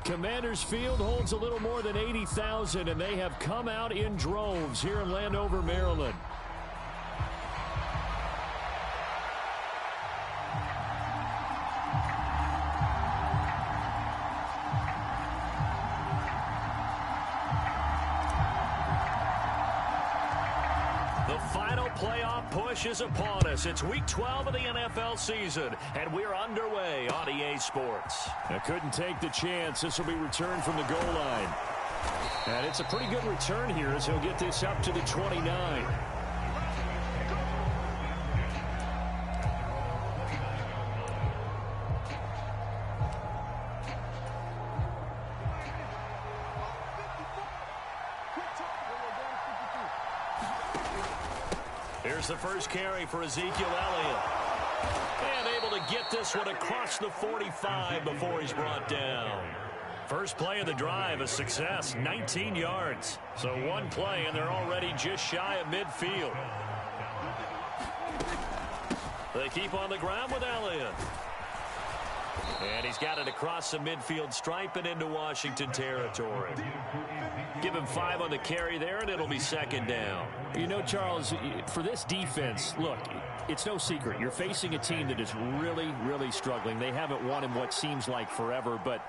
Commanders Field holds a little more than 80,000, and they have come out in droves here in Landover, Maryland. Playoff push is upon us. It's week 12 of the NFL season, and we're underway on EA Sports. I couldn't take the chance. This will be returned from the goal line. And it's a pretty good return here as he'll get this up to the 29. Here's the first carry for Ezekiel Elliott. And able to get this one across the 45 before he's brought down. First play of the drive, a success, 19 yards. So one play, and they're already just shy of midfield. They keep on the ground with Elliott. And he's got it across the midfield stripe and into Washington territory. Give him 5 on the carry there, and it'll be second down. You know, Charles, for this defense, look, it's no secret. You're facing a team that is really, really struggling. They haven't won in what seems like forever, but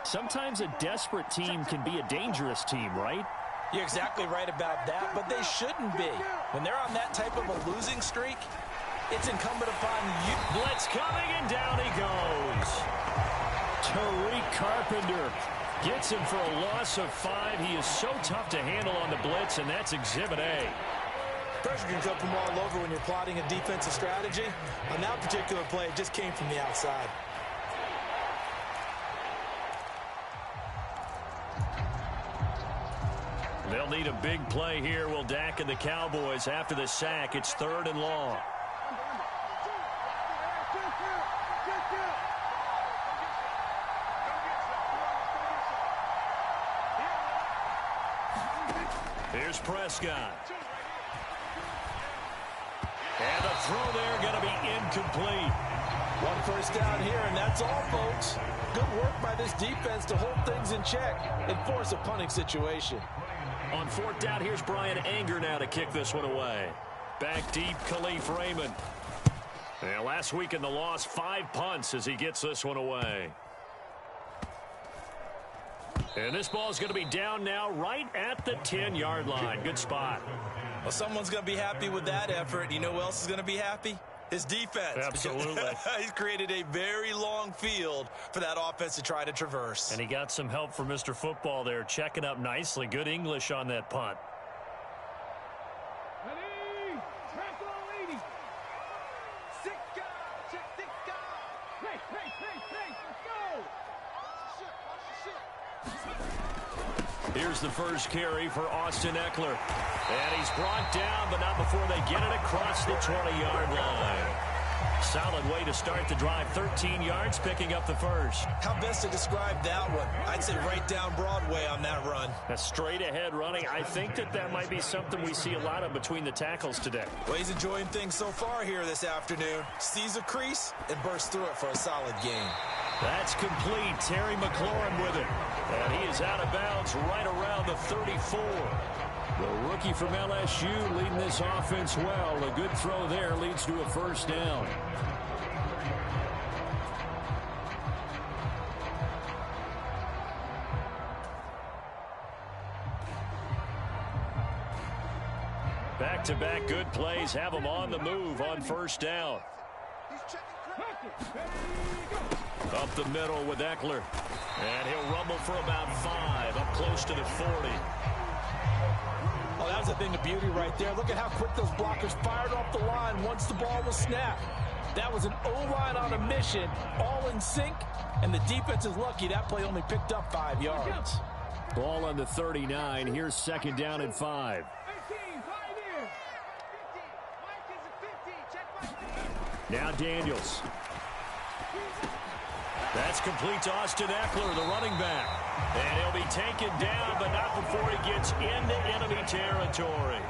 sometimes a desperate team can be a dangerous team, right? You're exactly right about that, but they shouldn't be. When they're on that type of a losing streak, it's incumbent upon you. Blitz coming, and down he goes. Tariq Carpenter gets him for a loss of 5. He is so tough to handle on the blitz, and that's Exhibit A. Pressure can come from all over when you're plotting a defensive strategy. On that particular play, it just came from the outside. They'll need a big play here, will Dak and the Cowboys. After the sack, it's 3rd and long. Here's Prescott. And the throw there going to be incomplete. One first down here, and that's all, folks. Good work by this defense to hold things in check and force a punting situation. On 4th down, here's Brian Anger now to kick this one away. Back deep, Khalif Raymond. And last week in the loss, 5 punts as he gets this one away. And this ball is going to be down now right at the 10-yard line. Good spot. Well, someone's going to be happy with that effort. You know who else is going to be happy? His defense. Absolutely. He's created a very long field for that offense to try to traverse. And he got some help from Mr. Football there, checking up nicely. Good English on that punt. Ready? Tackle 80. 6 guys. Check 6 guys. Hey, let's go. Here's the first carry for Austin Eckler. And he's brought down, but not before they get it across the 20-yard line. Solid way to start the drive. 13 yards, picking up the first. How best to describe that one? I'd say right down Broadway on that run. A straight-ahead running. I think that might be something we see a lot of between the tackles today. Well, he's enjoying things so far here this afternoon. Sees a crease and bursts through it for a solid gain. That's complete. Terry McLaurin with it. And he is out of bounds right around the 34. The rookie from LSU leading this offense well. A good throw there leads to a first down. Back-to-back good plays have them on the move on first down. Up the middle with Eckler. And he'll rumble for about 5, up close to the 40. Oh, that was a thing of beauty right there. Look at how quick those blockers fired off the line once the ball was snapped. That was an O-line on a mission, all in sync, and the defense is lucky that play only picked up 5 yards. Ball on the 39. Here's 2nd down and 5. Now Daniels. That's complete to Austin Eckler, the running back. And he'll be taken down, but not before he gets into enemy territory.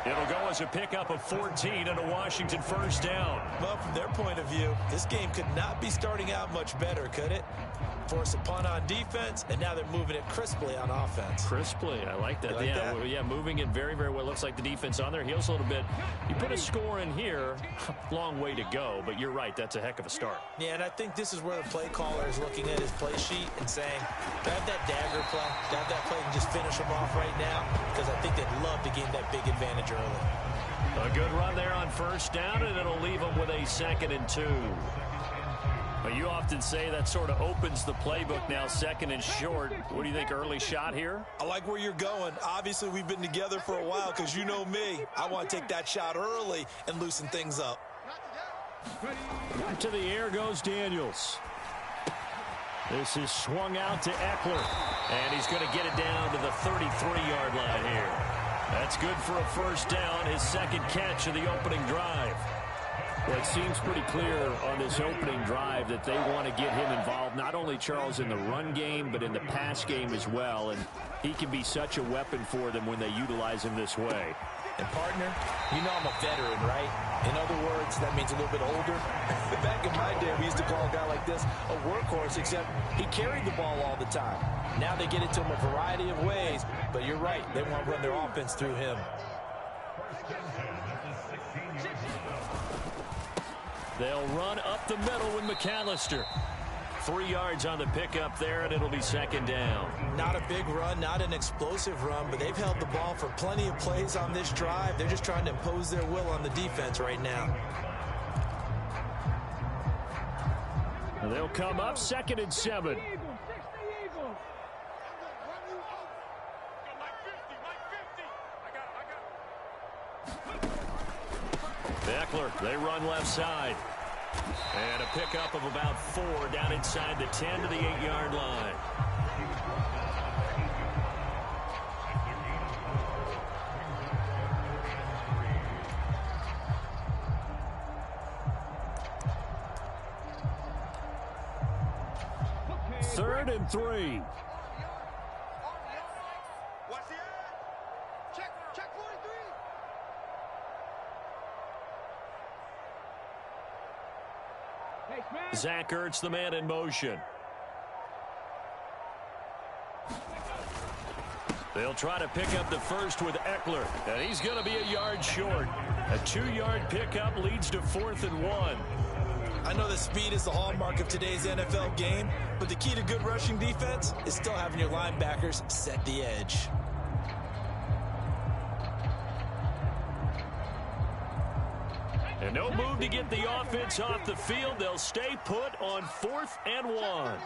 It'll go as a pickup of 14 and a Washington first down. Well, from their point of view, this game could not be starting out much better, could it? Force a punt on defense, and now they're moving it crisply on offense. Crisply, I like that. Like that? Yeah, moving it very, very well. Looks like the defense on their heels a little bit. You put a score in here, long way to go, but you're right, that's a heck of a start. Yeah, and I think this is where the play caller is looking at his play sheet and saying, grab that dagger play, grab that play and just finish them off right now, because I think they'd love to gain that big advantage early. A good run there on first down, and it'll leave them with a 2nd and 2. Well, you often say that sort of opens the playbook now, 2nd and short. What do you think, early shot here? I like where you're going. Obviously, we've been together for a while because you know me. I want to take that shot early and loosen things up. To the air goes Daniels. This is swung out to Eckler. And he's going to get it down to the 33-yard line here. That's good for a first down, his 2nd catch of the opening drive. Well, it seems pretty clear on this opening drive that they want to get him involved, not only, Charles, in the run game, but in the pass game as well. And he can be such a weapon for them when they utilize him this way. And, partner, you know I'm a veteran, right? In other words, that means a little bit older. Back in my day, we used to call a guy like this a workhorse, except he carried the ball all the time. Now they get it to him a variety of ways, but you're right. They want to run their offense through him. They'll run up the middle with McAllister. 3 yards on the pickup there, and it'll be 2nd down. Not a big run, not an explosive run, but they've held the ball for plenty of plays on this drive. They're just trying to impose their will on the defense right now. They'll come up 2nd and 7. Eckler, they run left side. And a pickup of about 4 down inside the 10 to the 8-yard line. Third and 3. Zach Ertz, the man in motion. They'll try to pick up the first with Eckler, and he's going to be a yard short. A 2-yard pickup leads to 4th and 1. I know that speed is the hallmark of today's NFL game, but the key to good rushing defense is still having your linebackers set the edge. And no move to get the offense off the field. They'll stay put on 4th and 1.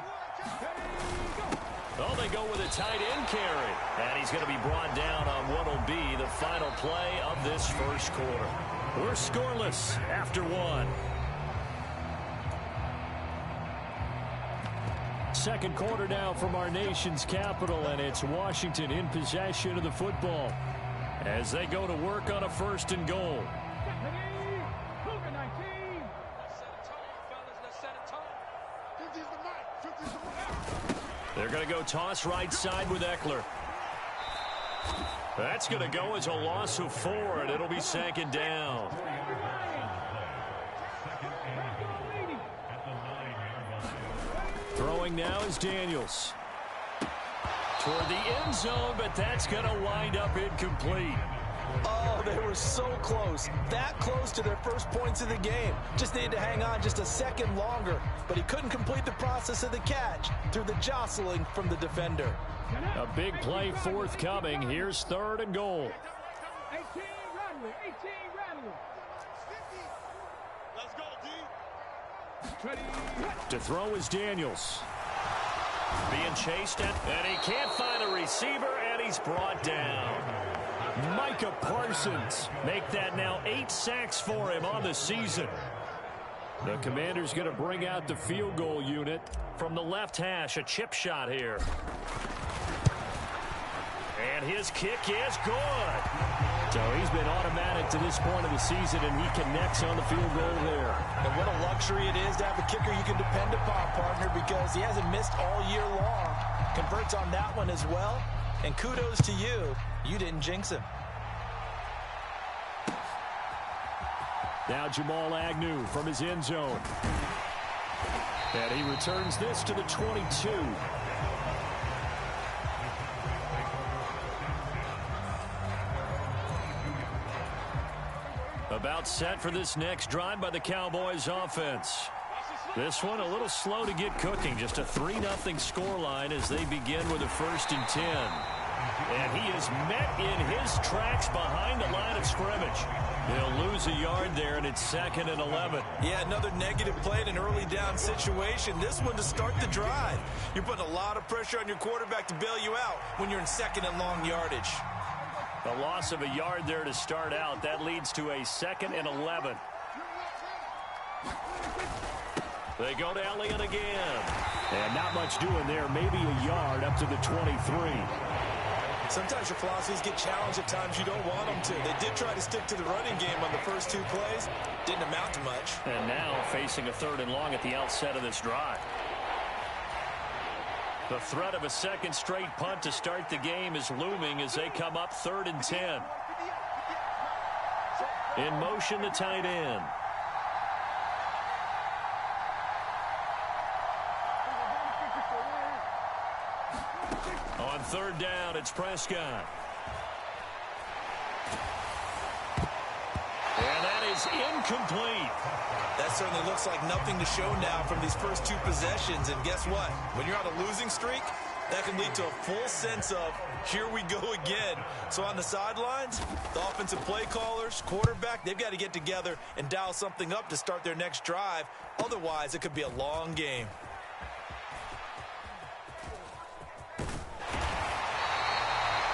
Oh, they go with a tight end carry. And he's going to be brought down on what will be the final play of this first quarter. We're scoreless after 1. Second quarter now from our nation's capital, and it's Washington in possession of the football as they go to work on a 1st and goal. They're going to go toss right side with Eckler. That's going to go as a loss of 4, and it'll be 2nd down. Throwing now is Daniels. Toward the end zone, but that's going to wind up incomplete. Oh, they were so close. That close to their first points of the game. Just needed to hang on just a second longer. But he couldn't complete the process of the catch through the jostling from the defender. A big play forthcoming. Here's 3rd and goal. 18 Radley. 18 Radley. Let's go, D. To throw is Daniels. Being chased, and he can't find a receiver, and he's brought down. Micah Parsons make that now 8 sacks for him on the season. The Commander's going to bring out the field goal unit. From the left hash, a chip shot here. And his kick is good. So he's been automatic to this point of the season, and he connects on the field goal there. And what a luxury it is to have a kicker you can depend upon, partner, because he hasn't missed all year long. Converts on that one as well. And kudos to you. You didn't jinx him. Now Jamal Agnew from his end zone. And he returns this to the 22. About set for this next drive by the Cowboys offense. This one a little slow to get cooking. Just a 3-0 scoreline as they begin with a 1st and 10. And he is met in his tracks behind the line of scrimmage. He'll lose a yard there, and it's 2nd and 11. Yeah, another negative play in an early down situation. This one to start the drive. You're putting a lot of pressure on your quarterback to bail you out when you're in 2nd and long yardage. A loss of a yard there to start out. That leads to a 2nd and 11. They go to Elliott again. And not much doing there. Maybe a yard up to the 23. Sometimes your philosophies get challenged at times you don't want them to. They did try to stick to the running game on the first 2 plays. Didn't amount to much. And now facing a 3rd and long at the outset of this drive. The threat of a 2nd straight punt to start the game is looming as they come up 3rd and 10. In motion, the tight end. On 3rd down, it's Prescott. And that is incomplete. That certainly looks like nothing to show now from these first 2 possessions. And guess what? When you're on a losing streak, that can lead to a full sense of, here we go again. So on the sidelines, the offensive play callers, quarterback, they've got to get together and dial something up to start their next drive. Otherwise, it could be a long game.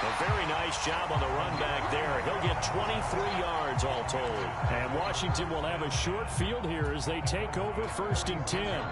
A very nice job on the run back there. He'll get 23 yards all told. And Washington will have a short field here as they take over 1st and 10.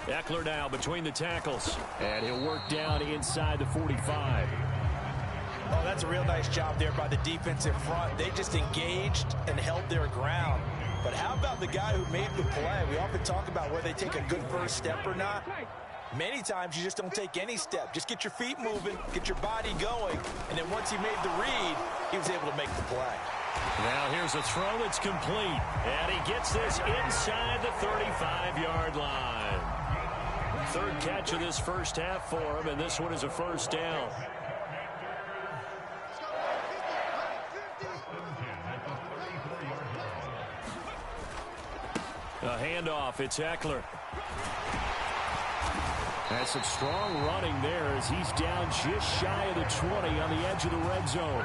Eckler now between the tackles. And he'll work down inside the 45. Oh, that's a real nice job there by the defensive front. They just engaged and held their ground. But how about the guy who made the play? We often talk about whether they take a good first step or not. Many times you just don't take any step. Just get your feet moving, get your body going, and then once he made the read, he was able to make the play. Now here's a throw that's complete. And he gets this inside the 35-yard line. 3rd catch of this first half for him, and this one is a 1st down. A handoff, it's Eckler. That's some strong running there as he's down just shy of the 20 on the edge of the red zone.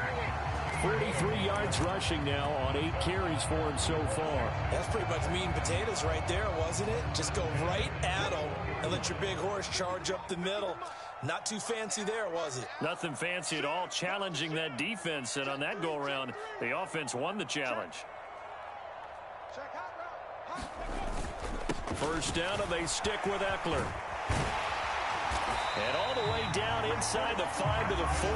43 yards rushing now on 8 carries for him so far. That's pretty much meat and potatoes right there, wasn't it? Just go right at him and let your big horse charge up the middle. Not too fancy there, was it? Nothing fancy at all, challenging that defense. And on that go-around, the offense won the challenge. 1st down, and they stick with Eckler. And all the way down inside the 5 to the 4.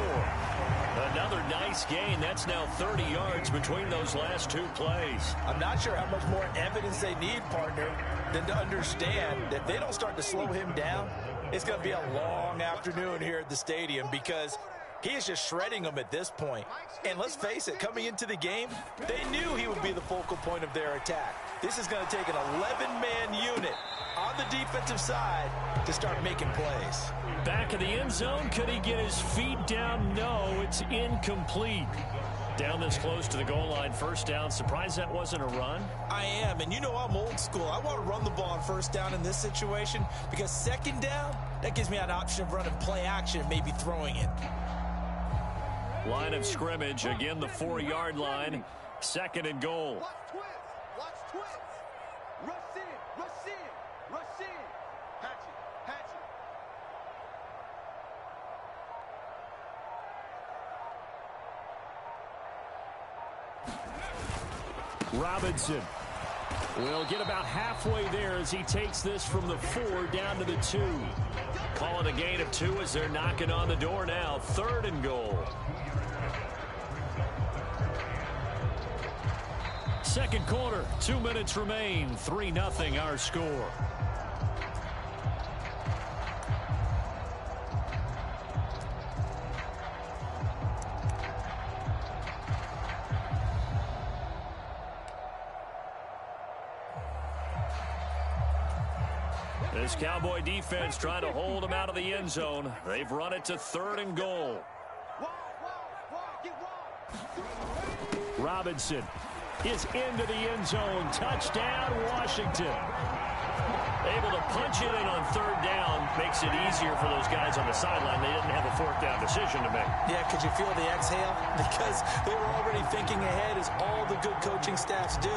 Another nice gain. That's now 30 yards between those last 2 plays. I'm not sure how much more evidence they need, partner, than to understand that if they don't start to slow him down, it's going to be a long afternoon here at the stadium because he is just shredding them at this point. And let's face it, coming into the game, they knew he would be the focal point of their attack. This is going to take an 11-man unit on the defensive side to start making plays. Back in the end zone, could he get his feet down? No, it's incomplete. Down this close to the goal line, 1st down. Surprised that wasn't a run? I am, and you know I'm old school. I want to run the ball on 1st down in this situation because 2nd down, that gives me an option of running play action and maybe throwing it. Line of scrimmage, again the 4-yard line, 2nd and goal. Watch twins. Rush in, rush in, rush in. Hatch it, hatch it. Robinson. We'll get about halfway there as he takes this from the 4 down to the 2. Call it a gain of 2 as they're knocking on the door now. 3rd and goal. Second quarter, 2 minutes remain. 3-0 our score. This Cowboy defense trying to hold them out of the end zone. They've run it to 3rd and goal. Robinson is into the end zone. Touchdown, Washington. Able to punch it in on 3rd down. Makes it easier for those guys on the sideline. They didn't have a 4th down decision to make. Yeah, could you feel the exhale? Because they were already thinking ahead, as all the good coaching staffs do.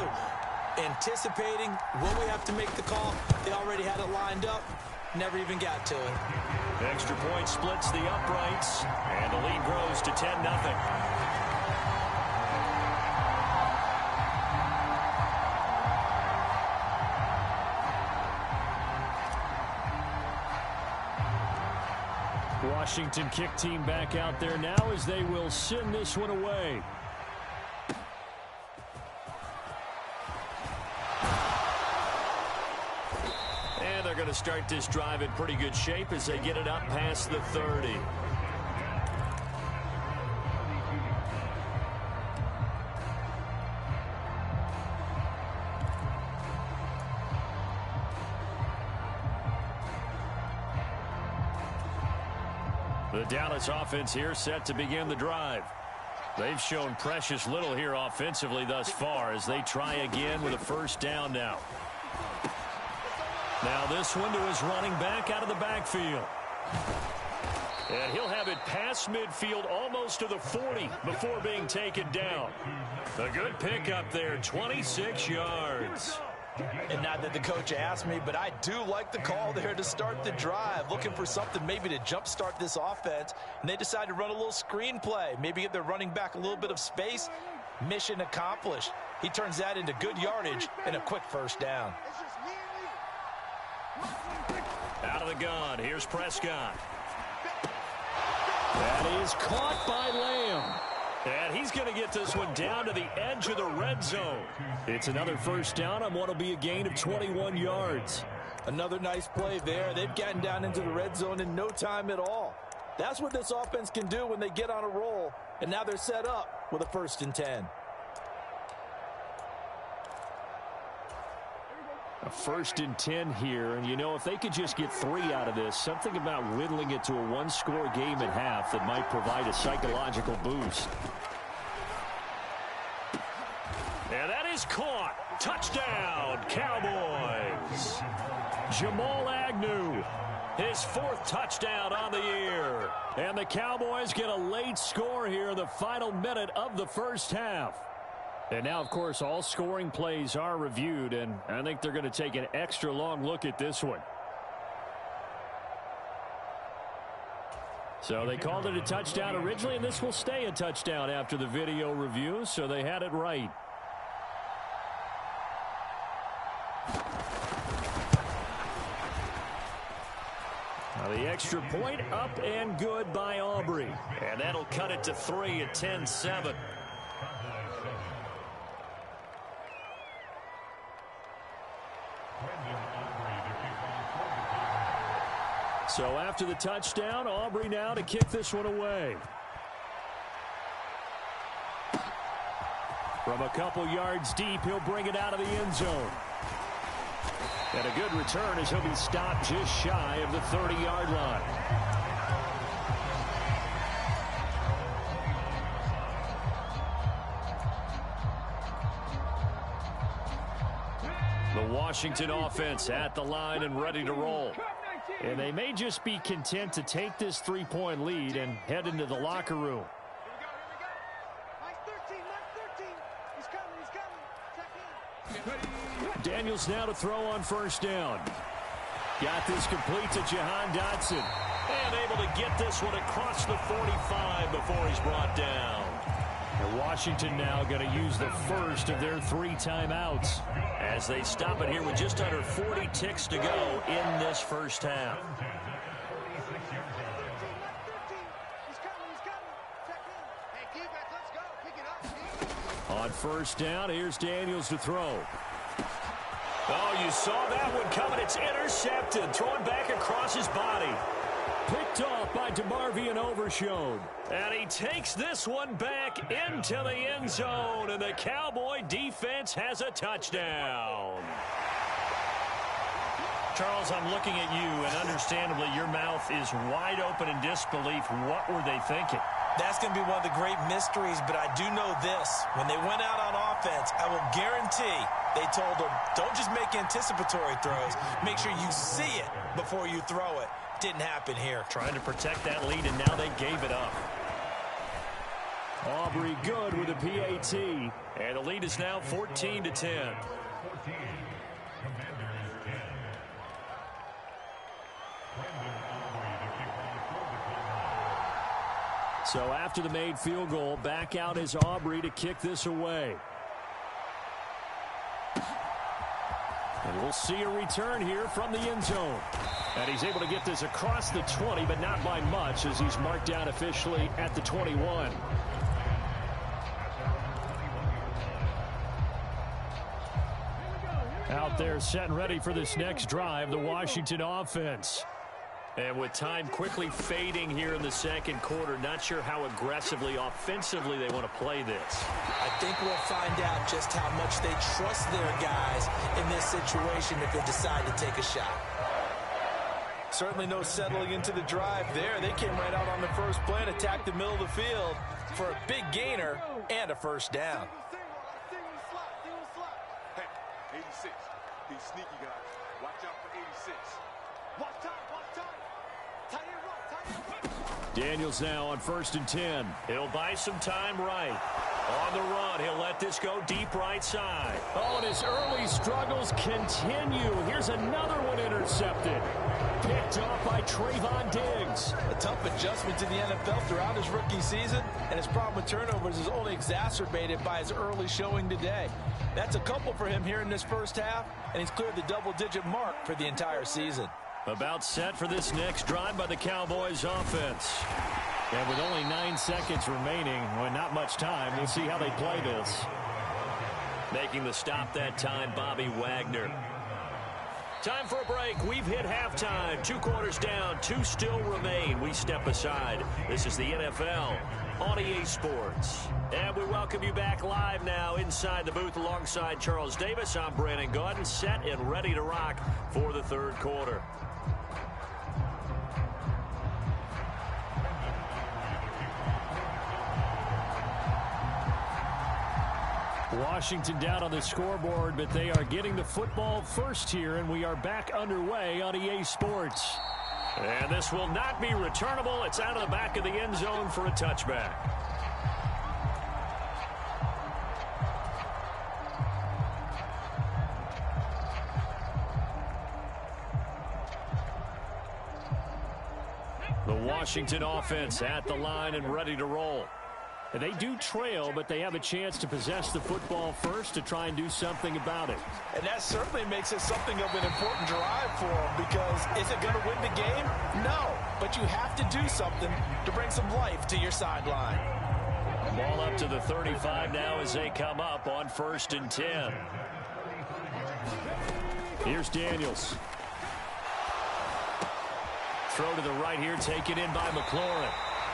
Anticipating when we have to make the call. They already had it lined up. Never even got to it. Extra point splits the uprights. And the lead grows to 10-0. Washington kick team back out there now as they will send this one away. And they're going to start this drive in pretty good shape as they get it up past the 30. The Dallas offense here set to begin the drive. They've shown precious little here offensively thus far as they try again with a 1st down now. Now this one to his running back out of the backfield. And he'll have it past midfield almost to the 40 before being taken down. A good pickup there, 26 yards. And not that the coach asked me, but I do like the call there to start the drive. Looking for something maybe to jumpstart this offense. And they decided to run a little screen play. Maybe give their running back a little bit of space. Mission accomplished. He turns that into good yardage and a quick 1st down. Out of the gun, here's Prescott. That is caught by Lamb. And he's going to get this one down to the edge of the red zone. It's another 1st down on what will be a gain of 21 yards. Another nice play there. They've gotten down into the red zone in no time at all. That's what this offense can do when they get on a roll. And now they're set up with a 1st and 10. A 1st and 10 here, and you know, if they could just get 3 out of this, something about whittling it to a 1-score game at half that might provide a psychological boost. And that is caught. Touchdown, Cowboys. Jamal Agnew, his 4th touchdown on the year. And the Cowboys get a late score here in the final minute of the 1st half. And now, of course, all scoring plays are reviewed, and I think they're going to take an extra long look at this one. So they called it a touchdown originally, and this will stay a touchdown after the video review, so they had it right. Now the extra point up and good by Aubrey. And that'll cut it to 3 at 10-7. So after the touchdown, Aubrey now to kick this one away. From a couple yards deep, he'll bring it out of the end zone. And a good return as he'll be stopped just shy of the 30-yard line. The Washington offense at the line and ready to roll. And they may just be content to take this 3-point lead and head into the locker room. Daniels now to throw on 1st down. Got this complete to Jahan Dotson. And able to get this one across the 45 before he's brought down. And Washington now going to use the first of their 3 timeouts as they stop it here with just under 40 ticks to go in this first half. On first down, here's Daniels to throw. Oh, you saw that one coming. It's intercepted. Throwing back across his body. Picked off by DeMarvion Overshown. And he takes this one back into the end zone. And the Cowboy defense has a touchdown. Charles, I'm looking at you, and understandably your mouth is wide open in disbelief. What were they thinking? That's going to be one of the great mysteries, but I do know this. When they went out on offense, I will guarantee they told them, don't just make anticipatory throws. Make sure you see it before you throw it. Didn't happen here. Trying to protect that lead, and now they gave it up. Aubrey good with a PAT. And the lead is now 14-10. So after the made field goal, back out is Aubrey to kick this away. And we'll see a return here from the end zone. And he's able to get this across the 20, but not by much, as he's marked down officially at the 21. Out there set and ready for this next drive, the Washington offense. And with time quickly fading here in the second quarter, not sure how aggressively, offensively they want to play this. I think we'll find out just how much they trust their guys in this situation if they decide to take a shot. Certainly no settling into the drive there. They came right out on the first play and attacked the middle of the field for a big gainer and a first down. Hey, 86. He's sneaky, guys. Watch out for 86. Watch out, watch out. Tight end right, tight end right. Daniels now on 1st and 10. He'll buy some time right. On the run, he'll let this go deep right side. Oh, and his early struggles continue. Here's another one intercepted. Picked off by Trayvon Diggs. A tough adjustment to the NFL throughout his rookie season, and his problem with turnovers is only exacerbated by his early showing today. That's a couple for him here in this first half, and he's cleared the double-digit mark for the entire season. About set for this next drive by the Cowboys offense. And with only 9 seconds remaining, well, not much time, we'll see how they play this. Making the stop that time, Bobby Wagner. Time for a break. We've hit halftime. 2 quarters down, 2 still remain. We step aside. This is the NFL on EA Sports. And we welcome you back live now inside the booth alongside Charles Davis. I'm Brandon Gaudin, set and ready to rock for the third quarter. Washington down on the scoreboard, but they are getting the football first here, and we are back underway on EA Sports. And this will not be returnable. It's out of the back of the end zone for a touchback. The Washington offense at the line and ready to roll. They do trail, but they have a chance to possess the football first to try and do something about it. And that certainly makes it something of an important drive for them, because is it going to win the game? No, but you have to do something to bring some life to your sideline. Ball up to the 35 now as they come up on 1st and 10. Here's Daniels. Throw to the right here, taken in by McLaurin.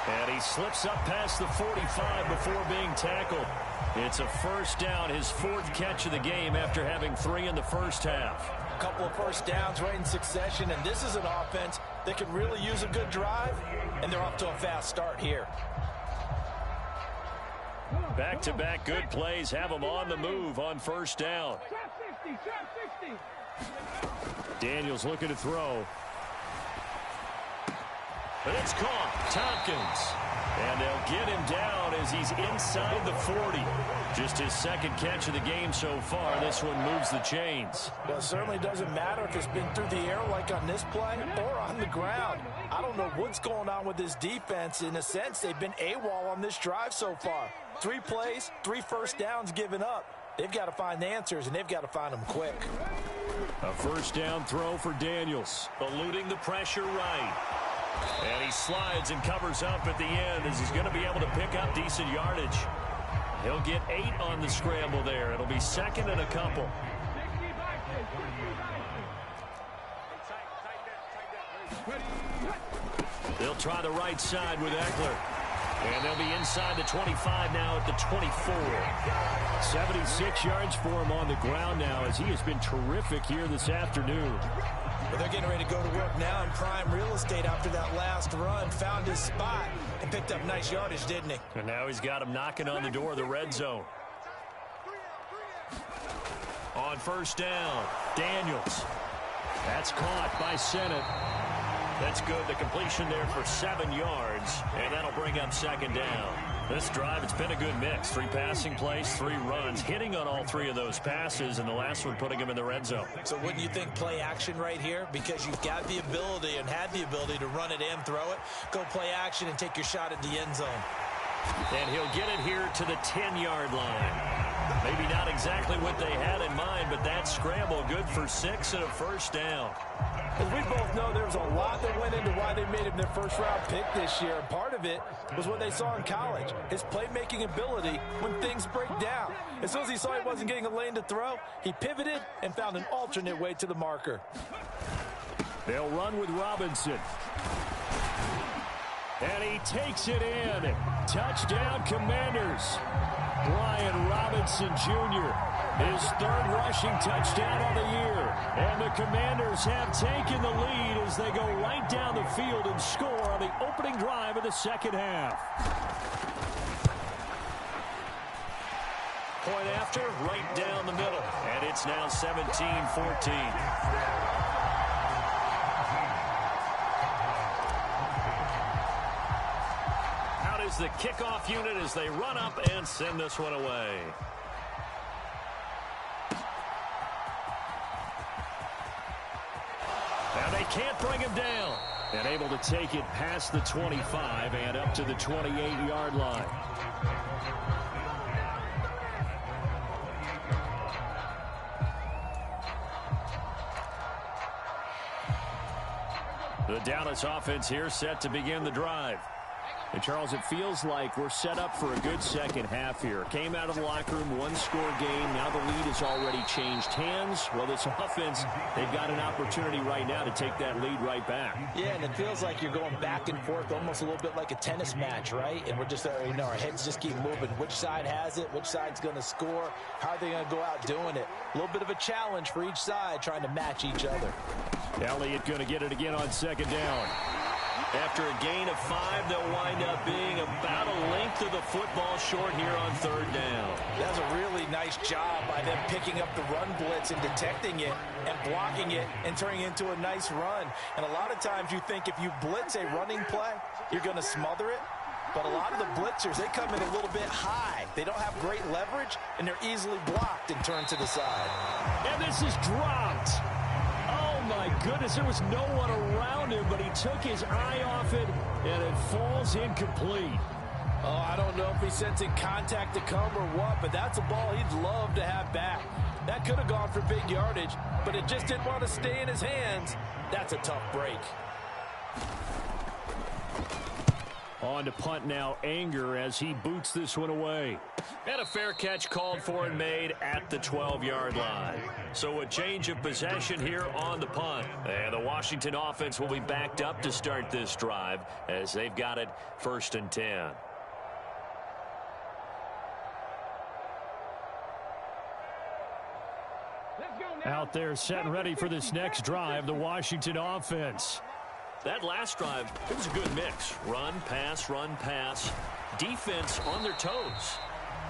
And he slips up past the 45 before being tackled. It's a first down, his 4th catch of the game after having 3 in the first half. A couple of first downs right in succession, and this is an offense that could really use a good drive, and they're off to a fast start here. Back-to-back good plays have them on the move on first down. Daniels looking to throw. But it's caught. Tompkins. And they'll get him down as he's inside the 40. Just his second catch of the game so far. This one moves the chains. Well, it certainly doesn't matter if it's been through the air like on this play or on the ground. I don't know what's going on with this defense. In a sense, they've been AWOL on this drive so far. 3 plays, 3 first downs given up. They've got to find answers, and they've got to find them quick. A first down throw for Daniels, eluding the pressure right. And he slides and covers up at the end as he's going to be able to pick up decent yardage. He'll get 8 on the scramble there. It'll be second and a couple. They'll try the right side with Eckler. And they'll be inside the 25 now at the 24. 76 yards for him on the ground now as he has been terrific here this afternoon. Well, they're getting ready to go to work now in prime real estate after that last run. Found his spot and picked up nice yardage, didn't he? And now he's got him knocking on the door of the red zone. On first down, Daniels. That's caught by Sennett. That's good. The completion there for 7 yards, and that'll bring up second down. This drive, it's been a good mix. 3 passing plays, 3 runs, hitting on all 3 of those passes, and the last one putting him in the red zone. So wouldn't you think play action right here? Because you've got the ability and had the ability to run it and throw it. Go play action and take your shot at the end zone. And he'll get it here to the 10-yard line. Maybe not exactly what they had in mind, but that scramble good for 6 and a first down. As we both know, there was a lot that went into why they made him their first-round pick this year. And part of it was what they saw in college, his playmaking ability when things break down. As soon as he saw he wasn't getting a lane to throw, he pivoted and found an alternate way to the marker. They'll run with Robinson. And he takes it in. Touchdown, Commanders. Brian Robinson Jr., his 3rd rushing touchdown of the year. And the Commanders have taken the lead as they go right down the field and score on the opening drive of the second half. Point after, right down the middle. And it's now 17-14. The kickoff unit as they run up and send this one away. And they can't bring him down. And able to take it past the 25 and up to the 28-yard line. The Dallas offense here set to begin the drive. And, Charles, it feels like we're set up for a good second half here. Came out of the locker room, 1-score game. Now the lead has already changed hands. Well, this offense, they've got an opportunity right now to take that lead right back. Yeah, and it feels like you're going back and forth almost a little bit like a tennis match, right? And we're just, our heads just keep moving. Which side has it? Which side's going to score? How are they going to go out doing it? A little bit of a challenge for each side trying to match each other. Elliott going to get it again on second down. After a gain of 5, they'll wind up being about a length of the football short here on 3rd down. That's a really nice job by them picking up the run blitz and detecting it and blocking it and turning it into a nice run. And a lot of times you think if you blitz a running play, you're going to smother it. But a lot of the blitzers, they come in a little bit high. They don't have great leverage, and they're easily blocked and turned to the side. And this is dropped. My goodness, there was no one around him, but he took his eye off it, and it falls incomplete. Oh, I don't know if he's sensing contact to come or what, but that's a ball he'd love to have back. That could have gone for big yardage, but it just didn't want to stay in his hands. That's a tough break. On to punt now, Anger, as he boots this one away. And a fair catch called for and made at the 12-yard line. So a change of possession here on the punt. And the Washington offense will be backed up to start this drive as they've got it 1st and 10. Out there set and ready for this next drive, the Washington offense. That last drive, it was a good mix. Run, pass, defense on their toes.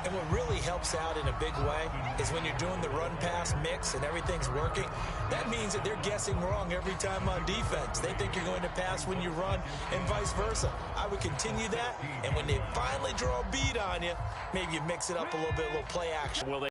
And what really helps out in a big way is when you're doing the run-pass mix and everything's working, that means that they're guessing wrong every time on defense. They think you're going to pass when you run and vice versa. I would continue that, and when they finally draw a bead on you, maybe you mix it up a little bit, a little play action. Well,